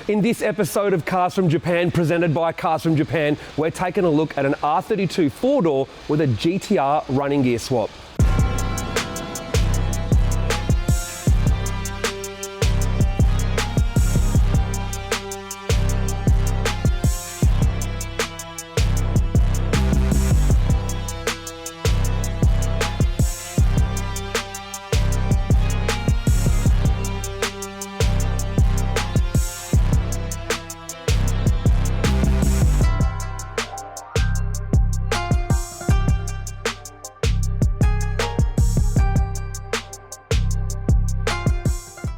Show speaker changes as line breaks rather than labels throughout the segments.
In this episode of Cars from Japan, presented by Cars from Japan, we're taking a look at an R32 4-door with a GTR running gear swap.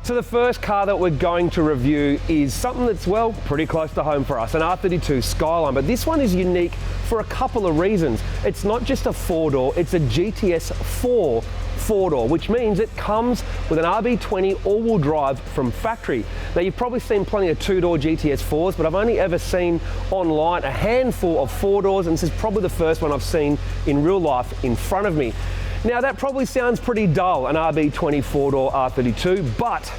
So the first car that we're going to review is something that's, well, pretty close to home for us, an R32 Skyline, but this one is unique for a couple of reasons. It's not just a 4-door, it's a GTS-4 4-door, which means it comes with an RB20 all-wheel drive from factory. Now, you've probably seen plenty of 2-door GTS-4s, but I've only ever seen online a handful of 4-doors, and this is probably the first one I've seen in real life in front of me. Now, that probably sounds pretty dull, an RB20 4-door R32, but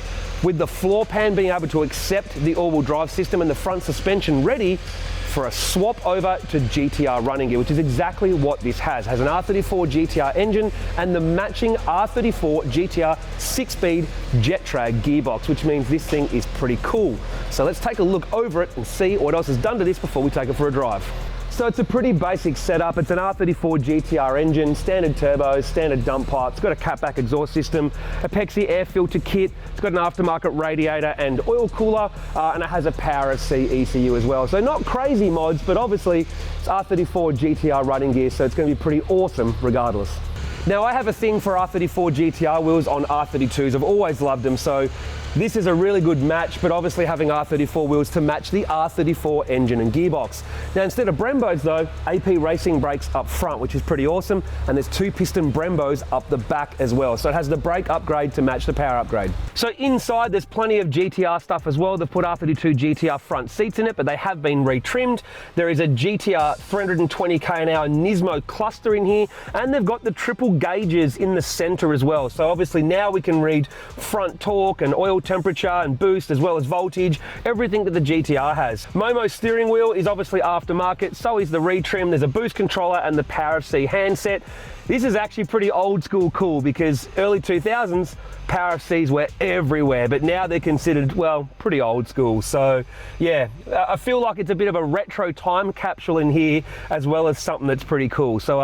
with the floor pan being able to accept the all-wheel drive system and the front suspension ready for a swap over to GTR running gear, which is exactly what this has. It has an R34 GTR engine and the matching R34 GTR 6-speed jet drag gearbox, which means this thing is pretty cool. So let's take a look over it and see what else is done to this before we take it for a drive. So it's a pretty basic setup. It's an R34 GTR engine, standard turbos, standard dump pipes. It's got a catback exhaust system, a Pexi air filter kit. It's got an aftermarket radiator and oil cooler, and it has a power of C ECU as well. So not crazy mods, but obviously it's R34 GTR running gear, so it's going to be pretty awesome regardless. Now, I have a thing for R34 GTR wheels on R32s. I've always loved them, so this is a really good match, but obviously having R34 wheels to match the R34 engine and gearbox. Now, instead of Brembos though, AP Racing brakes up front, which is pretty awesome, and there's 2 piston Brembos up the back as well. So it has the brake upgrade to match the power upgrade. So inside there's plenty of GTR stuff as well. They've put R32 GTR front seats in it, but they have been retrimmed. There is a GTR 320km/h Nismo cluster in here, and they've got the triple gauges in the center as well. So obviously now we can read front torque and oil temperature and boost, as well as voltage, everything that the GTR has. Momo's steering wheel is obviously aftermarket, so is the retrim. There's a boost controller and the Power of C handset. This is actually pretty old school cool because early 2000s, Power of Cs were everywhere, but now they're considered, well, pretty old school. So yeah, I feel like it's a bit of a retro time capsule in here, as well as something that's pretty cool. So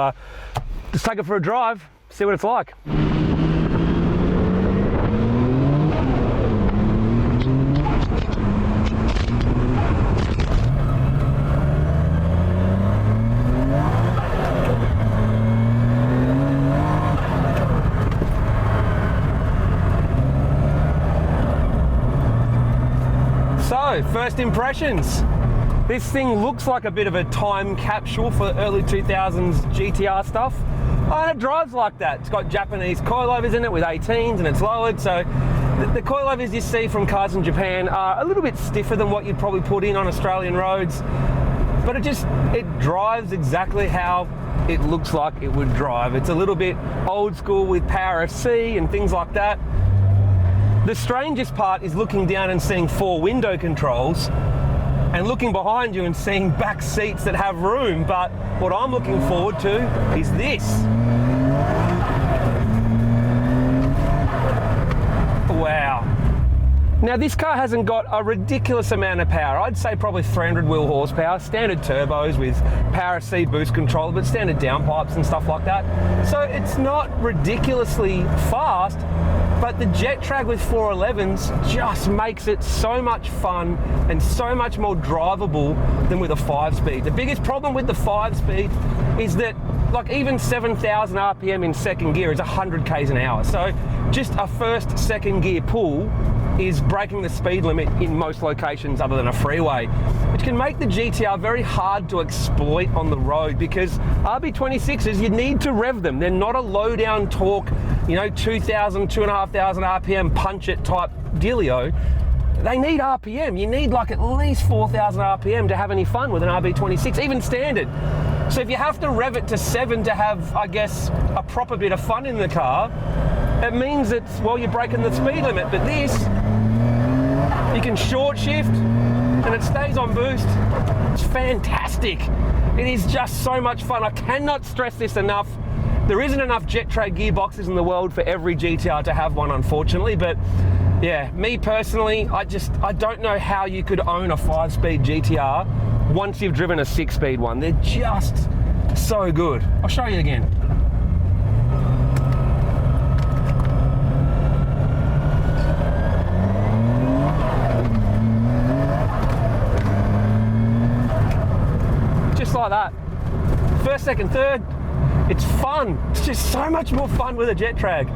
let's take it for a drive, see what it's like. So, first impressions. This thing looks like a bit of a time capsule for early 2000s GTR stuff. And it drives like that. It's got Japanese coilovers in it with 18s and it's lowered. So the coilovers you see from cars in Japan are a little bit stiffer than what you'd probably put in on Australian roads. But it drives exactly how it looks like it would drive. It's a little bit old school with Power of C and things like that. The strangest part is looking down and seeing 4 window controls and looking behind you and seeing back seats that have room. But what I'm looking forward to is this. Wow. Now, this car hasn't got a ridiculous amount of power. I'd say probably 300 wheel horsepower, standard turbos with Power of C boost controller, but standard downpipes and stuff like that. So it's not ridiculously fast, but the jet drag with 411s just makes it so much fun and so much more drivable than with a 5-speed. The biggest problem with the 5-speed is that, like, even 7,000 RPM in second gear is 100 k's an hour. So just a first, second gear pull is breaking the speed limit in most locations other than a freeway, which can make the GTR very hard to exploit on the road because RB26s, you need to rev them. They're not a low down torque, 2,000, 2,500 RPM punch it type dealio. They need RPM. You need like at least 4,000 RPM to have any fun with an RB26, even standard. So if you have to rev it to 7 to have, I guess, a proper bit of fun in the car, it means it's, well, you're breaking the speed limit. But this You can short shift and it stays on boost. It's fantastic. It is just so much fun. I cannot stress this enough. There isn't enough Getrag gearboxes in the world for every GTR to have one, unfortunately, but yeah, me personally, I don't know how you could own a 5-speed GTR once you've driven a 6-speed one. They're just so good. I'll show you again. Just like that. First, second, third, it's fun. It's just so much more fun with a Getrag.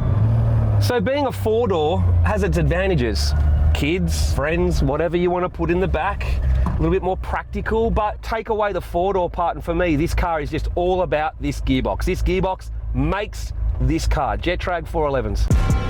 So being a 4-door has its advantages. Kids, friends, whatever you want to put in the back, a little bit more practical, but take away the 4-door part, and for me, this car is just all about this gearbox. This gearbox makes this car, Getrag 411s.